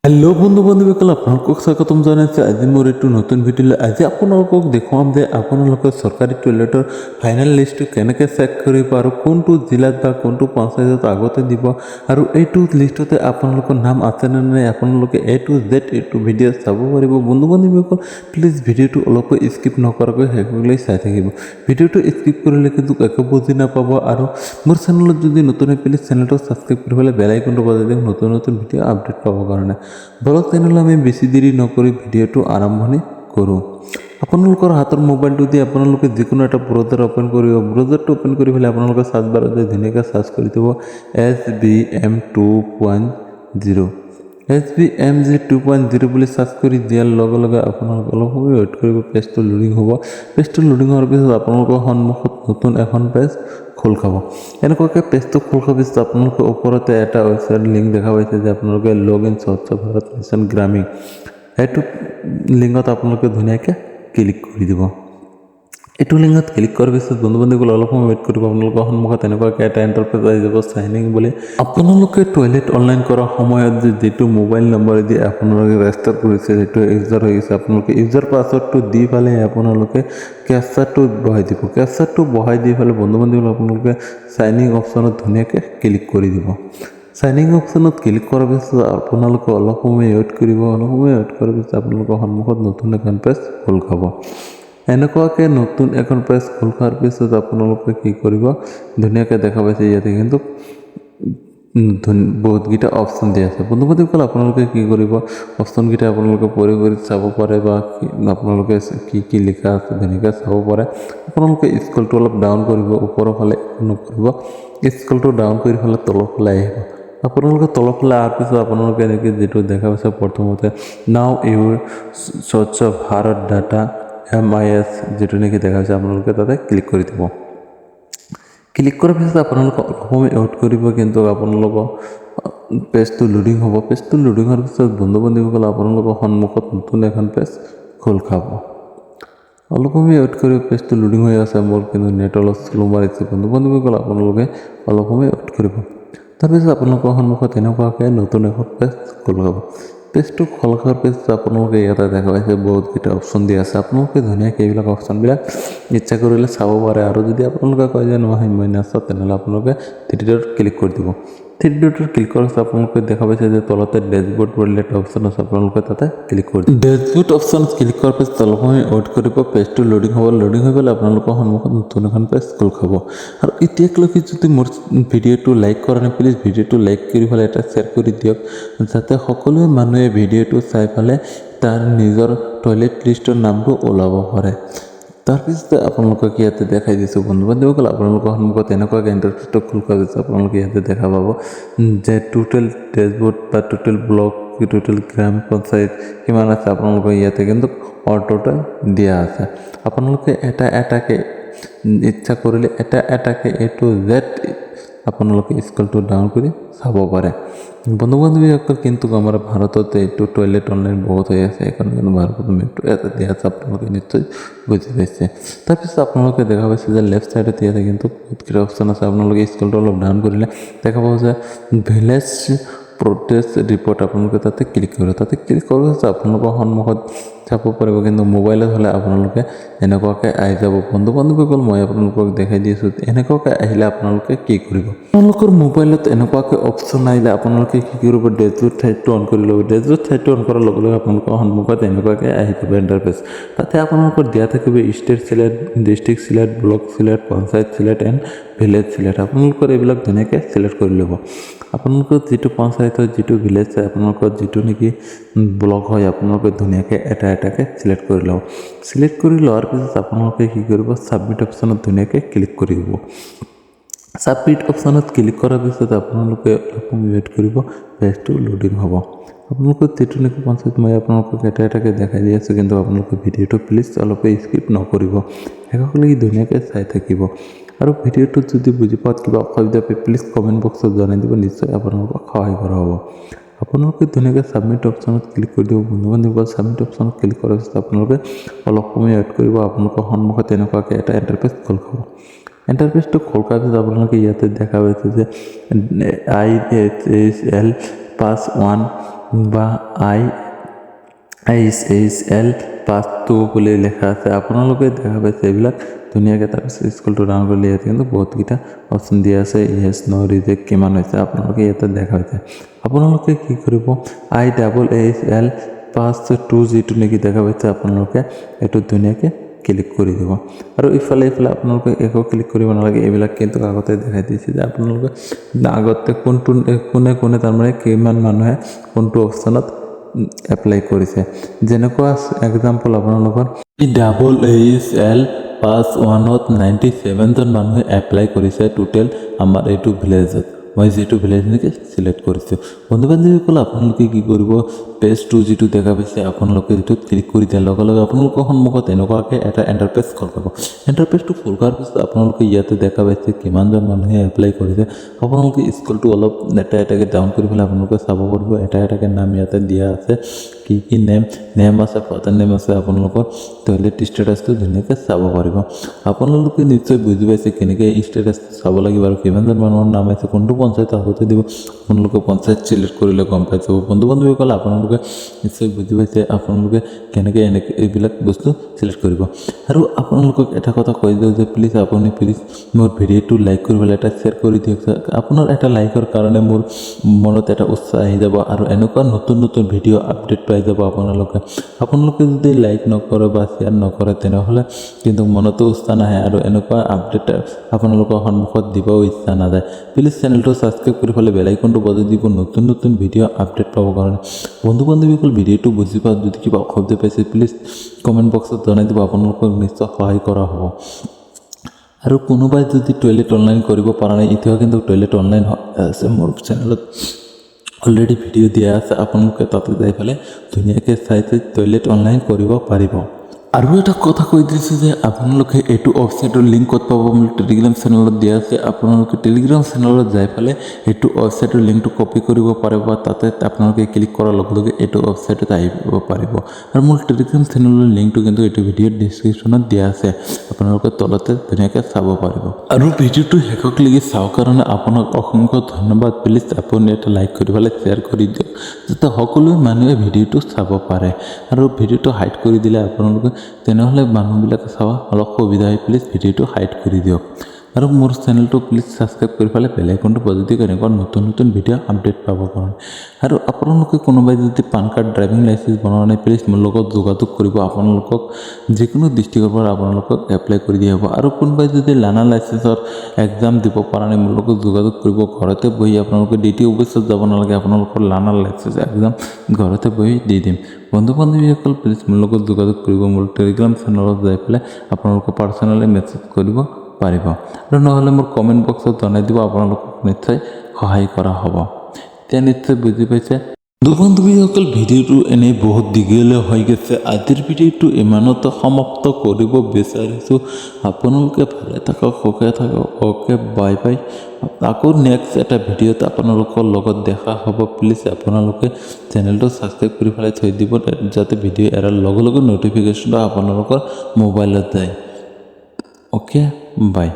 Hello বন্ধু বান্ধৱীসকল আপোনালোকক স্বাগতম জনাইছোঁ। আজি মোৰ এইটো নতুন ভিডিঅ'লৈ আজি আপোনালোকক দেখুৱাম যে আপোনালোকে চৰকাৰী টয়লেটৰ ফাইনেল লিষ্টটো কেনেকৈ চেক কৰিব আৰু কোনটো জিলাত বা কোনটো পঞ্চায়তত আগতে দিব আৰু এইটো লিষ্টতে আপোনালোকৰ নাম আছেনে নাই আপোনালোকে A to Z এইটো ভিডিঅ' চাব পাৰিব। বন্ধু বান্ধৱীসকল প্লিজ ভিডিঅ'টো অলপো স্কিপ নকৰাকৈ শেষলৈ চাই থাকিব। ভিডিঅ'টো স্কিপ কৰিলে কিন্তু একো বুজি নাপাব আৰু মোৰ চেনেলত যদি নতুন হয় প্লিজ চেনেলটো ছাবস্ক্ৰাইব কৰি পেলাই বেল আইকনটো বজাই দিয়ক নতুন নতুন ভিডিঅ' আপডেট পাবৰ কাৰণে। বলক তেনেহ'লে আমি বেছি দেৰি নকৰি ভিডিঅ'টো আৰম্ভণি কৰোঁ। আপোনালোকৰ হাতৰ মোবাইলটো দি আপোনালোকে যিকোনো এটা ব্ৰাউজাৰ অ'পেন কৰিব। ব্ৰাউজাৰটো অ'পেন কৰি পেলাই আপোনালোকে চাৰ্চ বাৰতে ধুনীয়াকৈ চাৰ্চ কৰি দিব SBM 2.0 SBMG 2.0 বুলি চাৰ্চ কৰি দিয়াৰ লগে লগে আপোনালোকে অলপ সময় ৱেইট কৰিব। পেজটো লোডিং হ'ব। পেজটো লোডিং হোৱাৰ পিছত আপোনালোকৰ সন্মুখত নতুন এখন পেজ খোল খাব। এনেকুৱাকৈ পেজটো খোল খোৱাৰ পিছত আপোনালোকে ওপৰতে এটা ৱেবছাইট লিংক দেখা পাইছে যে আপোনালোকে লগ ইন স্বচ্ছ ভাৰত মিছন গ্ৰামীণ এইটো লিংকত আপোনালোকে ধুনীয়াকৈ ক্লিক কৰি দিব। এইটো লিংকত ক্লিক কৰাৰ পিছত বন্ধু বান্ধৱীসকল অলপ সময় ৱেইট কৰিব। আপোনালোকৰ সন্মুখত এনেকুৱাকৈ এটা ইণ্টাৰফেচ আহি যাব চাইনিং বুলি। আপোনালোকে টয়লেট অনলাইন কৰাৰ সময়ত যিটো মোবাইল নম্বৰেদি আপোনালোকে ৰেজিষ্টাৰ কৰিছে সেইটো ইউজাৰ হৈ গৈছে। আপোনালোকে ইউজাৰ পাছৱৰ্ডটো দি পেলাই আপোনালোকে কেপচাটো বহাই দিব। কেপচাটো বহাই দি পেলাই বন্ধু বান্ধৱীসকল আপোনালোকে চাইনিং অপশ্যনত ধুনীয়াকৈ ক্লিক কৰি দিব। চাইনিং অপশ্যনত ক্লিক কৰাৰ পিছত আপোনালোকে অলপ সময় ৱেইট কৰিব। অলপ সময় ৱেইট কৰাৰ পিছত আপোনালোকৰ সন্মুখত নতুন এখন পেজ খোল খাব। এনেকুৱাকৈ নতুন এখন পেজ খোল খোৱাৰ পিছত আপোনালোকে কি কৰিব ধুনীয়াকৈ দেখা পাইছে ইয়াতে কিন্তু বহুতকেইটা অপশ্যন দিয়া আছে। বন্ধু বান্ধৱীসকল আপোনালোকে কি কৰিব অপশ্যনকেইটা আপোনালোকে পঢ়ি চাব পাৰে বা আপোনালোকে কি কি লিখা আছে ধুনীয়াকৈ চাব পাৰে। আপোনালোকে স্ক্ৰলটো অলপ ডাউন কৰিব। ওপৰৰ ফালে নকৰিব স্ক্ৰলটো ডাউন কৰি পেলাই তলৰ ফালে আহিব। আপোনালোকে তলৰ ফালে অহাৰ পিছত আপোনালোকে এনেকৈ যিটো দেখা পাইছে প্ৰথমতে নাও ইউৰ স্বচ্ছ ভাৰত ডাটা MIS যিটো নেকি দেখা পাইছে আপোনালোকে তাতে ক্লিক কৰি দিব। ক্লিক কৰাৰ পিছত আপোনালোকে অলপ সময় ৱেইট কৰিব কিন্তু আপোনালোকৰ পেজটো লোডিং হ'ব। পেজটো লোডিং হোৱাৰ পিছত বন্ধু বান্ধৱীসকল আপোনালোকৰ সন্মুখত নতুন এখন পেজ খোল খাব। অলপ সময় ৱেইট কৰি পেজটো লোডিং হৈ আছে। মোৰ কিন্তু নেট অলপ শ্ল' মাৰিছে। বন্ধু বান্ধৱীসকল আপোনালোকে অলপ সময় ৱেইট কৰিব। তাৰপিছত আপোনালোকৰ সন্মুখত এনেকুৱাকৈ নতুন এখন পেজ খোল খাব। পেজটো খোল খোৱাৰ পিছত আপোনালোকে ইয়াতে দেখা পাইছে বহুতকেইটা অপশ্যন দিয়া আছে। আপোনালোকে ধুনীয়াকৈ এইবিলাক অপশ্যনবিলাক ইচ্ছা কৰিলে চাব পাৰে আৰু যদি আপোনালোকে কয় যে নহয় মই নাচাওঁ তেনেহ'লে আপোনালোকে থ্ৰী ডটত ক্লিক কৰি দিব। থ্ৰী ডটত ক্লিক কৰাৰ পিছত আপোনালোকে দেখা পাইছে যে তলতে ডেছবৰ্ড বুলি এটা অপশ্যন আছে। আপোনালোকে তাতে ক্লিক কৰি দিব। ডেছবৰ্ড অপশ্যনত ক্লিক কৰাৰ পিছত অলপ সময় ৱেইট কৰিব। পেজটো লোডিং হ'ব। লোডিং হৈ গ'লে আপোনালোকৰ সন্মুখত নতুন এখন পেজ খোল খাব। আৰু এতিয়ালৈকে যদি মোৰ ভিডিঅ'টো লাইক কৰা নাই প্লিজ ভিডিঅ'টো লাইক কৰি পেলাই এটা শ্বেয়াৰ কৰি দিয়ক যাতে সকলোৱে মানুহে ভিডিঅ'টো চাই পেলাই তাৰ নিজৰ টয়লেট লিষ্টৰ নামটো ওলাব পাৰে। তাৰপিছতে আপোনালোকক ইয়াতে দেখাই দিছোঁ বন্ধু বান্ধৱীসকল আপোনালোকৰ সন্মুখত এনেকুৱাকৈ ইণ্টাৰফেচটো খোল খোৱাৰ পিছত আপোনালোকে ইয়াতে দেখা পাব যে টোটেল ডেছবৰ্ড বা টোটেল ব্লক টোটেল গ্ৰাম পঞ্চায়ত কিমান আছে আপোনালোকৰ ইয়াতে কিন্তু অল টোটেল দিয়া আছে। আপোনালোকে এটা এটাকৈ ইচ্ছা কৰিলে এটা এটাকৈ A to Z আপোনালোকে স্ক্ৰলটো ডাউন কৰি চাব পাৰে। বন্ধু বান্ধৱীসকল কিন্তু আমাৰ ভাৰতত এইটো টয়লেট অনলাইন বহুত হৈ আছে। সেইকাৰণে কিন্তু ভাৰতত মেপটো এটা দিয়া আছে আপোনালোকে নিশ্চয় বুজি পাইছে। তাৰপিছত আপোনালোকে দেখা পাইছে যে লেফ্ট ছাইডত ইয়াতে কিন্তু বহুতকেইটা অপশ্যন আছে। আপোনালোকে স্ক্ৰলটো অলপ ডাউন কৰিলে দেখা পাব যে ভিলেজ প্ৰটেষ্ট ৰিপৰ্ট আপোনালোকে তাতে ক্লিক কৰিব। তাতে ক্লিক কৰাৰ পিছত আপোনালোকৰ সন্মুখত চাব পাৰিব কিন্তু মোবাইলত হ'লে আপোনালোকে এনেকুৱাকৈ আহি যাব। বন্ধু বান্ধৱীসকল মই আপোনালোকক দেখাই দি আছোঁ এনেকুৱাকৈ আহিলে আপোনালোকে কি কৰিব। আপোনালোকৰ মোবাইলত এনেকুৱাকৈ অপশ্যন আহিলে আপোনালোকে কি কৰিব ডেছবৰ্ড ঠাইটো অন কৰি ল'ব। ডেছবৰ্ড ঠাইটো অন কৰাৰ লগে লগে আপোনালোকৰ সন্মুখত এনেকুৱাকৈ আহি যাব ইণ্টাৰফেচ। তাতে আপোনালোকৰ দিয়া থাকিব state select district select block select panchayat select and village select. আপোনালোকৰ এইবিলাক ধুনীয়াকৈ চিলেক্ট কৰি ল'ব। আপোনালোকৰ যিটো পঞ্চায়ত হয় যিটো ভিলেজ হয় আপোনালোকৰ যিটো নেকি ব্লক হয় আপোনালোকে ধুনীয়াকৈ এটা এটাকৈ চিলেক্ট কৰি ল'ব। চিলেক্ট কৰি লোৱাৰ পিছত আপোনালোকে কি কৰিব ছাবমিট অপশ্যনত ধুনীয়াকৈ ক্লিক কৰি দিব। ছাবমিট অপশ্যনত ক্লিক কৰাৰ পিছত আপোনালোকে অলপ সময় ৱেইট কৰিব। পেজটো লোডিং হ'ব। আপোনালোকৰ যিটো নেকি পঞ্চায়ত মই আপোনালোকক এটা এটাকৈ দেখাই দি আছোঁ কিন্তু আপোনালোকে ভিডিঅ'টো প্লিজ অলপ স্কিপ নকৰিব। শেষলৈকে ধুনীয়াকৈ চাই থাকিব আৰু ভিডিঅ'টোত যদি বুজি পোৱাত কিবা অসুবিধা পায় প্লিজ কমেণ্ট বক্সত জনাই দিব। নিশ্চয় আপোনালোকক সহায় কৰা হ'ব। আপোনালোকে ধুনীয়াকৈ ছাবমিট অপশ্যনত ক্লিক কৰি দিব। বন্ধু বান্ধৱীসকল ছাবমিট অপশ্যনত ক্লিক কৰাৰ পিছত আপোনালোকে অলপ সময় ৱেইট কৰিব। আপোনালোকৰ সন্মুখত এনেকুৱাকৈ এটা ইণ্টাৰফেচ খোল খাব। ইণ্টাৰফেচটো খোল খোৱাৰ পিছত আপোনালোকে ইয়াতে দেখা পাইছে যে IHSL +1 বা IHL পাস 2 বুলি লেখা আছে আপোনালোকে দেখা পাইছে এইবিলাক ধুনীয়াকৈ তাৰপিছত স্কুলটো ডাউন কৰিলে ইয়াতে কিন্তু বহুতকেইটা অপশ্যন দিয়া আছে ইয়েছ ন' ৰিজেক্ট কিমান হৈছে আপোনালোকে ইয়াতে দেখা পাইছে আপোনালোকে কি কৰিব IHL পাস 2 যিটো নেকি দেখা পাইছে আপোনালোকে এইটো ধুনীয়াকৈ ক্লিক কৰি দিব আৰু ইফালে আপোনালোকে একো ক্লিক কৰিব নালাগে এইবিলাক কিন্তু আগতে দেখাই দিছে যে আপোনালোকে আগতে কোনে তাৰমানে কিমান মানুহে কোনটো অপশ্যনত এপ্লাই কৰিছে যেনেকুৱা এক্সাম্পল আপোনালোকৰ IHL পাস 1ত 97 জন মানুহে এপ্লাই কৰিছে টোটেল আমাৰ এইটো ভিলেজত মই যিটো ভিলেজ নেকি সিলেক্ট কৰিছোঁ বন্ধু বান্ধৱীসকল আপোনালোকে কি কৰিব পেজ 2 যিটো দেখা পাইছে আপোনালোকে এইটো ক্লিক কৰি দিয়াৰ লগে লগে আপোনালোকৰ সন্মুখত এনেকুৱাকৈ এটা এণ্টাৰপেজ খোল খাব এণ্টাৰপেজটো খোল খোৱাৰ পিছত আপোনালোকে ইয়াতে দেখা পাইছে কিমানজন মানুহে এপ্লাই কৰিছে আপোনালোকে স্কুলটো অলপ এটাকৈ ডাউন কৰি পেলাই আপোনালোকে চাব পাৰিব এটাকৈ নাম ইয়াতে দিয়া আছে কি নেম আছে ফাদাৰ নেম আছে আপোনালোকৰ টয়লেট ষ্টেটাছটো ধুনীয়াকৈ চাব পাৰিব আপোনালোকে নিশ্চয় বুজি পাইছে কেনেকৈ ষ্টেটাছ চাব লাগিব আৰু কিমানজন মানুহৰ নাম আছে কোনটো পঞ্চায়ত আগতে দিব আপোনালোকে পঞ্চায়ত চিলেক্ট কৰিলে গম পাই যাব বন্ধু বান্ধৱীসকল আপোনালোকে নিশ্চয় বুজি পাইছে আপোনালোকে কেনেকৈ এনেকৈ এইবিলাক বস্তু চিলেক্ট কৰিব আৰু আপোনালোকক এটা কথা কৈ দিওঁ যে প্লিজ মোৰ ভিডিঅ'টো লাইক কৰি পেলাই এটা শ্বেয়াৰ কৰি দিয়ক আপোনাৰ এটা লাইকৰ কাৰণে মোৰ মনত এটা উৎসাহ আহি যাব আৰু এনেকুৱা নতুন ভিডিঅ' আপডেট পাই যাব আপোনালোকে যদি লাইক নকৰে বা শ্বেয়াৰ নকৰে তেনেহ'লে কিন্তু মনতো উৎসাহ নাহে আৰু এনেকুৱা আপডেট আপোনালোকৰ সন্মুখত দিবও ইচ্ছা নাযায় প্লিজ চেনেলটো ছাবস্ক্ৰাইব কৰি পেলাই বেল আইকনটো বজাই দিব নতুন ভিডিঅ' আপডেট পাবৰ কাৰণে বন্ধু বান্ধৱীসকল ভিডিঅ'টো বুজি পোৱা যদি কিবা অসুবিধা পাইছে প্লিজ কমেণ্ট বক্সত জনাই দিব আপোনালোকক নিশ্চয় সহায় কৰা হ'ব আৰু কোনোবাই যদি টয়লেট অনলাইন কৰিব পৰা নাই এতিয়াও কিন্তু টয়লেট অনলাইন আছে মোৰ চেনেলত অলৰেডি ভিডিঅ' দিয়া আছে আপোনালোকে তাতে যাই পেলাই ধুনীয়াকৈ চাই টয়লেট অনলাইন কৰিব পাৰিব আৰু এটা কথা কৈ দিছোঁ যে আপোনালোকে এইটো ৱেবছাইটৰ লিংক ক'ত পাব বুলি টেলিগ্ৰাম চেনেলত দিয়া আছে আপোনালোকে টেলিগ্ৰাম চেনেলত যাই পেলাই এইটো ৱেবছাইটৰ লিংকটো কপি কৰিব পাৰিব বা তাতে আপোনালোকে ক্লিক কৰাৰ লগে লগে এইটো ৱেবছাইটত আহিব পাৰিব আৰু মোৰ টেলিগ্ৰাম চেনেলৰ লিংকটো কিন্তু এইটো ভিডিঅ'ৰ ডিছক্ৰিপশ্যনত দিয়া আছে আপোনালোকে তলতে ধুনীয়াকৈ চাব পাৰিব আৰু ভিডিঅ'টো শেষলৈকে চাওঁ কাৰণে আপোনাক অসংখ্য ধন্যবাদ প্লিজ আপুনি এটা লাইক কৰি পেলাই শ্বেয়াৰ কৰি দিয়ক যাতে সকলো মানুহে ভিডিঅ'টো চাব পাৰে আৰু ভিডিঅ'টো হাইড কৰি দিলে আপোনালোকে তেনেহ'লে মানুহবিলাকে চাব অলপ সুবিধা হয় প্লিজ ভিডিঅ'টো হাইড কৰি দিয়ক আৰু মোৰ চেনেলটো প্লিজ ছাবস্ক্ৰাইব কৰি পেলাই বেল আইকনটো বজাই দিয়ক এনেকুৱা নতুন ভিডিঅ' আপডেট পাব কাৰণে আৰু আপোনালোকে কোনোবাই যদি পান কাৰ্ড ড্ৰাইভিং লাইচেঞ্চ বনোৱা নাই প্লিজ মোৰ লগত যোগাযোগ কৰিব আপোনালোকক যিকোনো ডিষ্ট্ৰিক্টৰ পৰা আপোনালোকক এপ্লাই কৰি দিয়া হ'ব আৰু কোনোবাই যদি লাৰ্ণাৰ লাইচেঞ্চৰ এক্সাম দিব পৰা নাই মোৰ লগত যোগাযোগ কৰিব ঘৰতে বহি আপোনালোকে DTO অফিচত যাব নালাগে আপোনালোকৰ লাৰ্ণাৰ লাইচেঞ্চ এক্সাম ঘৰতে বহি দি দিম বন্ধু বান্ধৱীসকল প্লিজ মোৰ লগত যোগাযোগ কৰিব মোৰ টেলিগ্ৰাম চেনেলত যাই পেলাই আপোনালোকে পাৰ্চনেলি মেছেজ কৰিব পাৰিব আৰু নহ'লে মোৰ কমেণ্ট বক্সত জনাই দিব আপোনালোকক নিশ্চয় সহায় কৰা হ'ব এতিয়া নিশ্চয় বুজি পাইছে বন্ধু বান্ধৱীসকল ভিডিঅ'টো এনেই বহুত দীঘলীয়া হৈ গৈছে আজিৰ ভিডিঅ'টো ইমানতে সমাপ্ত কৰিব বিচাৰিছোঁ আপোনালোকে ভালে থাকক সুখে থাকক অ'কে বাই বাই আকৌ নেক্সট এটা ভিডিঅ'ত আপোনালোকৰ লগত দেখা হ'ব প্লিজ আপোনালোকে চেনেলটো ছাবস্ক্ৰাইব কৰি পেলাই থৈ দিব যাতে ভিডিঅ' এৰাৰ লগে লগে ন'টিফিকেশ্যনটো আপোনালোকৰ মোবাইলত যায় অ'কে বাই